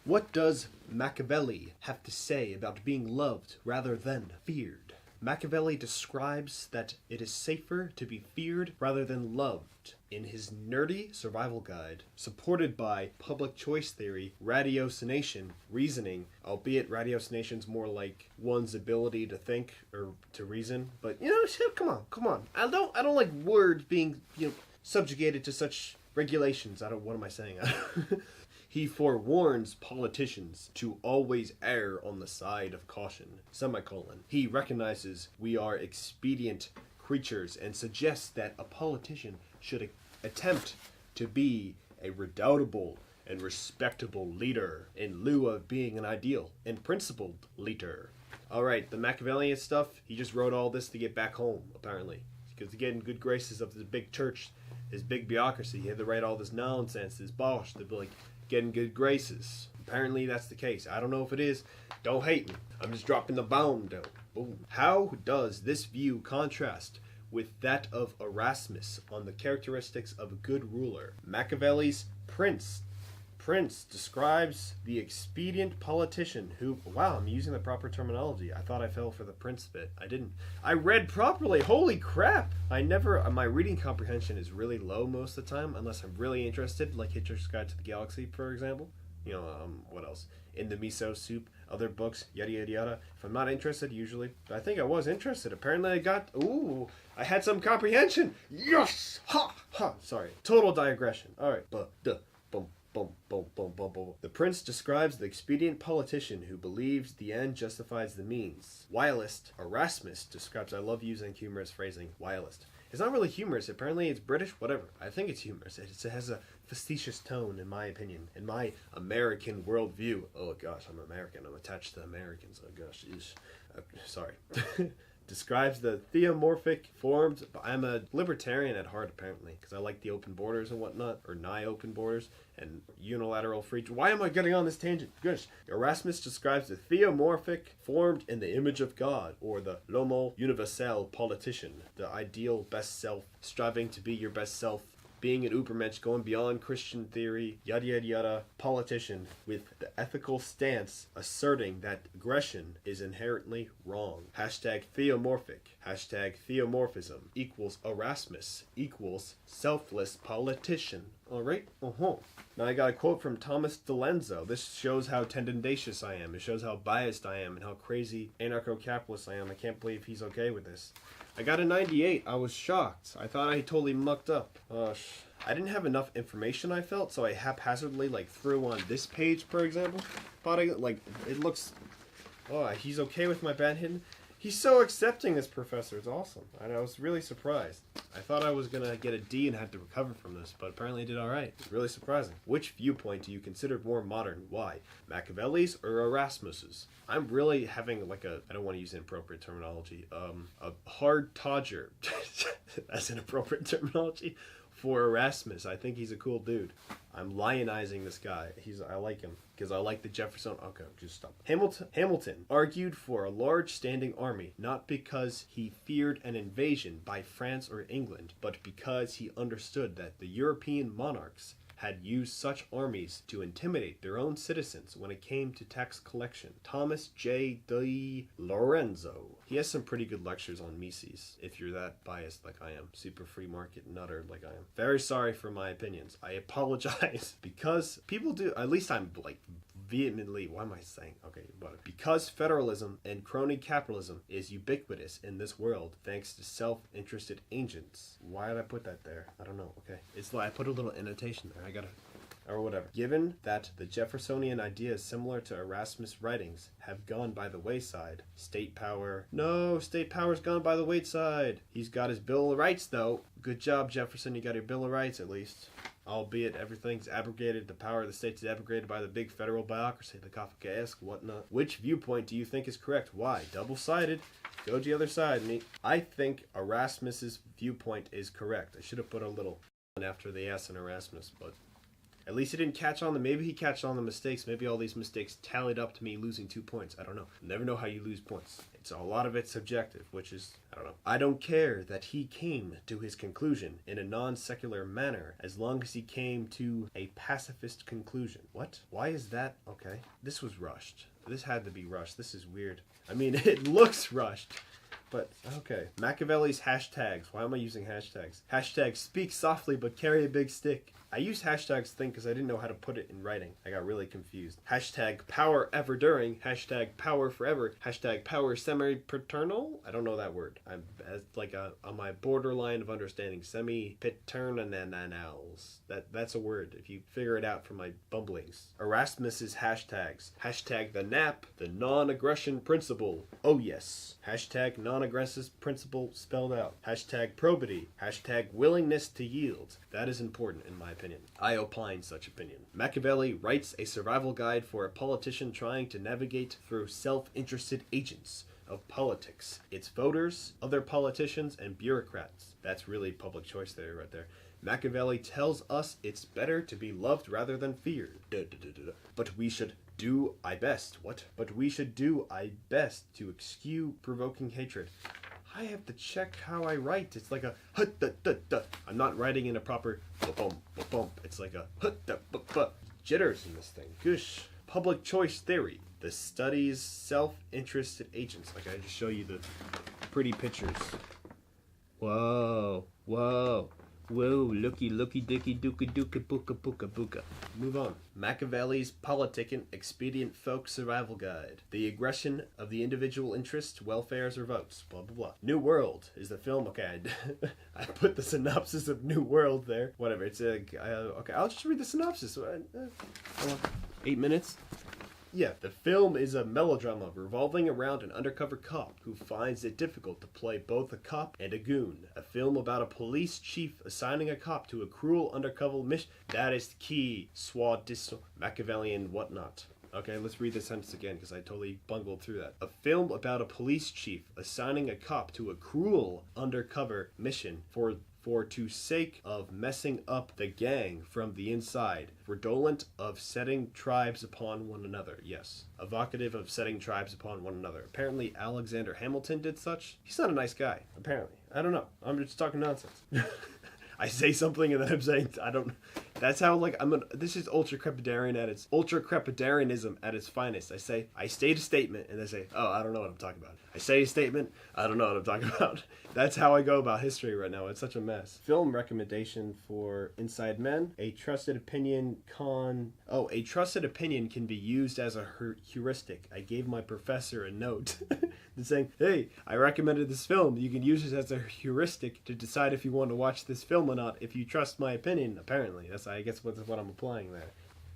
What does Machiavelli have to say about being loved rather than feared? Machiavelli describes that it is safer to be feared rather than loved in his nerdy survival guide, supported by public choice theory, ratiocination, reasoning, albeit ratiocination's more like one's ability to think or to reason. But shit, come on. I don't like words being subjugated to such regulations. What am I saying? He forewarns politicians to always err on the side of caution, semicolon. He recognizes we are expedient creatures and suggests that a politician should attempt to be a redoubtable and respectable leader in lieu of being an ideal and principled leader. Alright, the Machiavellian stuff, he just wrote all this to get back home, apparently. Because to get in good graces of this big church, his big bureaucracy, he had to write all this nonsense, this bosh, to be like, getting good graces. Apparently that's the case. I don't know if it is. Don't hate me. I'm just dropping the bomb though. Boom. How does this view contrast with that of Erasmus on the characteristics of a good ruler? Machiavelli's Prince describes the expedient politician who... Wow, I'm using the proper terminology. I thought I fell for the prince bit. I didn't. I read properly. Holy crap! My reading comprehension is really low most of the time, unless I'm really interested, like Hitchhiker's Guide to the Galaxy, for example. What else? In the Miso Soup, other books, yada yada yada. If I'm not interested, usually. But I think I was interested. Apparently I had some comprehension! Yes! Ha! Ha! Sorry. Total digression. Alright, boom. The prince describes the expedient politician who believes the end justifies the means. Whilst Erasmus describes, I love using humorous phrasing, whilst. It's not really humorous, apparently it's British, whatever. I think it's humorous. It has a facetious tone, in my opinion, in my American worldview. Oh gosh, I'm American, I'm attached to Americans, oh gosh, sorry. Describes the theomorphic forms. I'm a libertarian at heart, apparently, because I like the open borders and whatnot, or nigh open borders, and unilateral free... Why am I getting on this tangent? Gosh. Erasmus describes the theomorphic formed in the image of God, or the l'homo universel politician, the ideal best self, striving to be your best self, being an ubermensch, going beyond Christian theory, yada yada yada, politician with the ethical stance asserting that aggression is inherently wrong. Hashtag theomorphic, hashtag theomorphism equals Erasmus equals selfless politician. Alright? Now I got a quote from Thomas DeLenzo. This shows how tendentious I am. It shows how biased I am and how crazy anarcho-capitalist I am. I can't believe he's okay with this. I got a 98. I was shocked. I thought I totally mucked up. I didn't have enough information, I felt, so I haphazardly threw on this page, for example. But it looks... Oh, he's okay with my bad hidden. He's so accepting, this professor. It's awesome. I was really surprised. I thought I was going to get a D and have to recover from this, but apparently I did alright. It's really surprising. Which viewpoint do you consider more modern? Why? Machiavelli's or Erasmus's? I'm really having I don't want to use inappropriate terminology, a hard todger, as inappropriate terminology, for Erasmus. I think he's a cool dude. I'm lionizing this guy. I like him because I like the Jefferson. Okay, just stop. Hamilton argued for a large standing army, not because he feared an invasion by France or England, but because he understood that the European monarchs had used such armies to intimidate their own citizens when it came to tax collection. Thomas J. de Lorenzo. He has some pretty good lectures on Mises, if you're that biased like I am. Super free market nutter like I am. Very sorry for my opinions. I apologize. Because people do, at least I'm vehemently, what am I saying? Okay, but because federalism and crony capitalism is ubiquitous in this world thanks to self-interested agents. Why did I put that there? I don't know. Okay, it's I put a little annotation there. Or whatever. Given that the Jeffersonian ideas similar to Erasmus' writings have gone by the wayside, state power's gone by the wayside. He's got his Bill of Rights though. Good job, Jefferson, you got your Bill of Rights at least. Albeit everything's abrogated, the power of the states is abrogated by the big federal bureaucracy, the Kafkaesque, whatnot. Which viewpoint do you think is correct? Why? Double-sided. Go to the other side. I think Erasmus's viewpoint is correct. I should have put a little after the S in Erasmus, but At least he didn't catch on maybe he catched on the mistakes. Maybe all these mistakes tallied up to me losing 2 points. I don't know. Never know how you lose points. It's a lot of it's subjective, which is, I don't know. I don't care that he came to his conclusion in a non-secular manner as long as he came to a pacifist conclusion. What? Why is that? Okay. This was rushed. This had to be rushed. This is weird. I mean, it looks rushed. But, okay. Machiavelli's hashtags. Why am I using hashtags? Hashtag speak softly but carry a big stick. I used hashtags thing because I didn't know how to put it in writing. I got really confused. Hashtag power ever during. Hashtag power forever. Hashtag power semi-paternal. I don't know that word. I'm like on my borderline of understanding. Semi-paternals. That's a word if you figure it out from my bumblings. Erasmus's hashtags. Hashtag the NAP. The non-aggression principle. Oh yes. Hashtag non-aggressive principle spelled out. Hashtag probity. Hashtag willingness to yield. That is important in my opinion. I opine such opinion. Machiavelli writes a survival guide for a politician trying to navigate through self-interested agents of politics. Its voters, other politicians, and bureaucrats. That's really public choice there, right there. Machiavelli tells us it's better to be loved rather than feared. But we should do I best. What? But we should do I best to eschew provoking hatred. I have to check how I write. It's like a I'm not writing in a proper bump. It's like a jitters in this thing. Goosh. Public choice theory. The studies self-interested agents. Like I just show you the pretty pictures. Whoa. Whoa, looky, dicky, dooka, booka, booka, booka. Move on. Machiavelli's Politicking Expedient Folk Survival Guide. The aggression of the individual interests, welfares, or votes. Blah, blah, blah. New World is the film. Okay, I put the synopsis of New World there. Whatever, it's okay, I'll just read the synopsis. 8 minutes? Yeah, the film is a melodrama revolving around an undercover cop who finds it difficult to play both a cop and a goon. A film about a police chief assigning a cop to a cruel undercover mission. That is the key. Machiavellian whatnot. Okay, let's read the sentence again because I totally bungled through that. A film about a police chief assigning a cop to a cruel undercover mission for to sake of messing up the gang from the inside, redolent of setting tribes upon one another. Yes, evocative of setting tribes upon one another. Apparently Alexander Hamilton did such. He's not a nice guy, apparently. I don't know. I'm just talking nonsense. I say something and then I'm saying, I don't. That's how, like, this is ultra-crepidarianism at its finest. I state a statement, and they say, oh, I don't know what I'm talking about. I say a statement, I don't know what I'm talking about. That's how I go about history right now. It's such a mess. Film recommendation for Inside Men. A trusted opinion can be used as a heuristic. I gave my professor a note saying, hey, I recommended this film. You can use it as a heuristic to decide if you want to watch this film or not, if you trust my opinion, apparently. That's, I guess, what I'm applying there.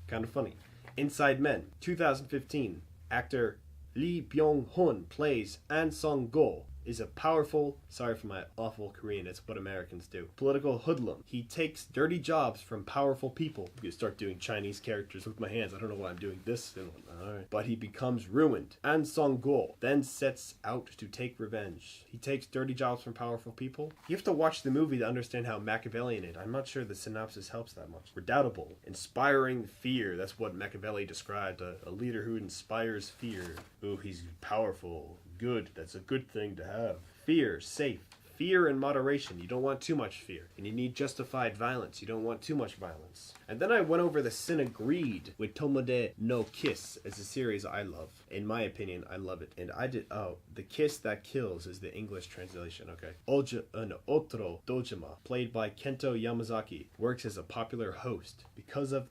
Kind of funny. Inside Men, 2015. Actor Lee Byung-hun plays An Song-go. Is a powerful, sorry for my awful Korean, it's what Americans do, political hoodlum. He takes dirty jobs from powerful people. I'm gonna start doing Chinese characters with my hands. I don't know why I'm doing this. Alright. But he becomes ruined. An Song-go then sets out to take revenge. He takes dirty jobs from powerful people. You have to watch the movie to understand how Machiavellian it is. I'm not sure the synopsis helps that much. Redoubtable. Inspiring fear. That's what Machiavelli described. A leader who inspires fear. Ooh, he's powerful. Good. That's a good thing to have. Fear, safe. Fear in moderation. You don't want too much fear. And you need justified violence. You don't want too much violence. And then I went over the Sin Agreed with Tomode no Kiss as a series I love. In my opinion, I love it. And I did, The Kiss That Kills is the English translation, okay. Otro Dojima, played by Kento Yamazaki, works as a popular host. Because of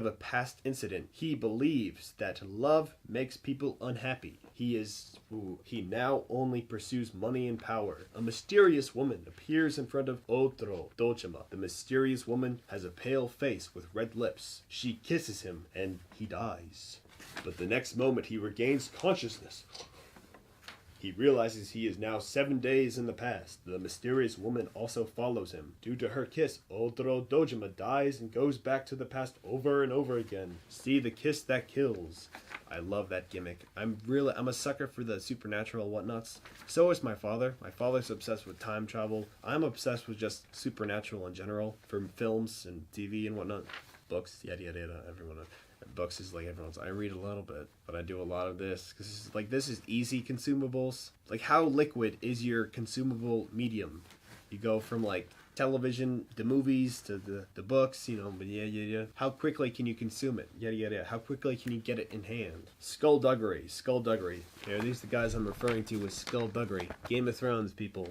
a past incident, he believes that love makes people unhappy. He now only pursues money and power. A mysterious woman appears in front of Otro Dojima. The mysterious woman has a pale face with red lips. She kisses him and he dies. But the next moment he regains consciousness. He realizes he is now 7 days in the past. The mysterious woman also follows him. Due to her kiss, Otro Dojima dies and goes back to the past over and over again. See The Kiss That Kills. I love that gimmick. I'm a sucker for the supernatural whatnots. So is my father. My father's obsessed with time travel. I'm obsessed with just supernatural in general, from films and TV and whatnot. books, yada yada yada. Everyone, books is like everyone's. I read a little bit, but I do a lot of this because this is easy consumables. Like, how liquid is your consumable medium? You go from like television, the movies, to the books, but yeah. How quickly can you consume it? Yada yada. How quickly can you get it in hand? Skullduggery. Yeah, these are the guys I'm referring to with skullduggery. Game of Thrones people.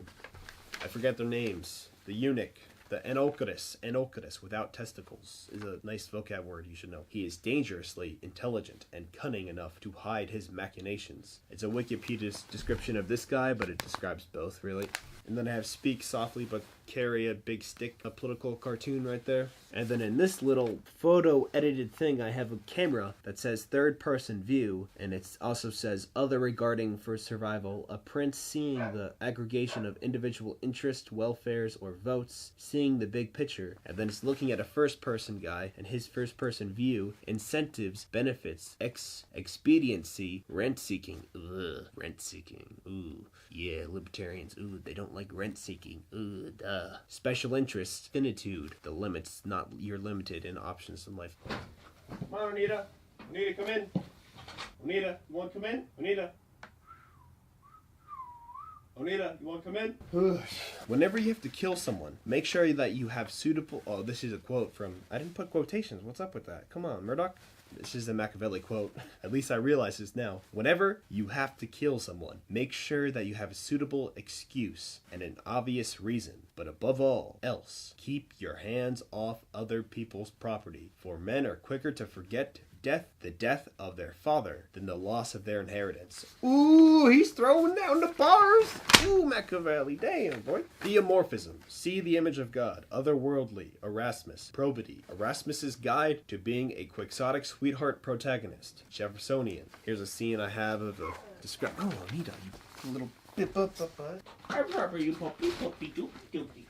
I forget their names. The eunuch. The Enochris without testicles is a nice vocab word you should know. He is dangerously intelligent and cunning enough to hide his machinations. It's a Wikipedia description of this guy, but it describes both, really. And then I have Speak Softly But Carry a Big Stick, a political cartoon right there. And then in this little photo edited thing, I have a camera that says third person view, and it also says other regarding for survival, a prince seeing the aggregation of individual interest, welfares, or votes, seeing the big picture. And then it's looking at a first person guy and his first person view, incentives, benefits, expediency, rent seeking. Ugh, rent seeking. Ooh, yeah, libertarians. Ooh, they don't like rent seeking. Ooh, duh. Special interest, finitude, the limits, not you're limited in options in life. Come on, Anita. Anita, come in. Anita, you want to come in? Anita. Anita, you want to come in? Whenever you have to kill someone, make sure that you have suitable... Oh, this is a quote from... I didn't put quotations. What's up with that? Come on, Murdoch. This is a Machiavelli quote. At least I realize this now. Whenever you have to kill someone, make sure that you have a suitable excuse and an obvious reason. But above all else, keep your hands off other people's property. For men are quicker to forget the death of their father than the loss of their inheritance. Ooh, he's throwing down the bars. Ooh, Machiavelli, damn, boy. Theomorphism, see the image of God. Otherworldly, Erasmus. Probity, Erasmus's guide to being a quixotic sweetheart protagonist. Jeffersonian. Here's a scene I have of a describe. Oh, Anita, you little bip up. I remember you puppy doopy.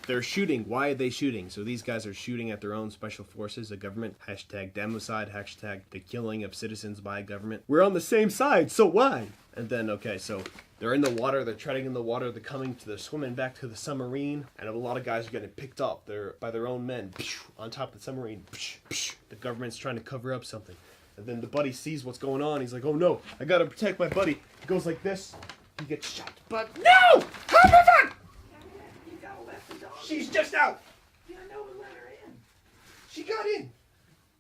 They're shooting. Why are they shooting? So these guys are shooting at their own special forces, a government. Hashtag democide, hashtag the killing of citizens by a government. We're on the same side, so why? And then, okay, so they're in the water, they're treading in the water, they're swimming back to the submarine, and a lot of guys are getting picked up by their own men on top of the submarine. The government's trying to cover up something. And then the buddy sees what's going on. He's like, oh no, I gotta protect my buddy. He goes like this. He gets shot. But no! How the fuck? She's just out. Yeah, no, we let her in. She got in.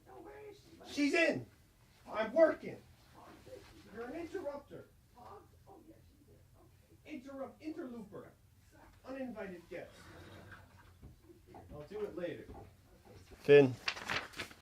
No, where is she? She's in. I'm working. You're an interrupter. Oh, yes, she did. Okay. Interlooper. Uninvited guest. I'll do it later. Finn.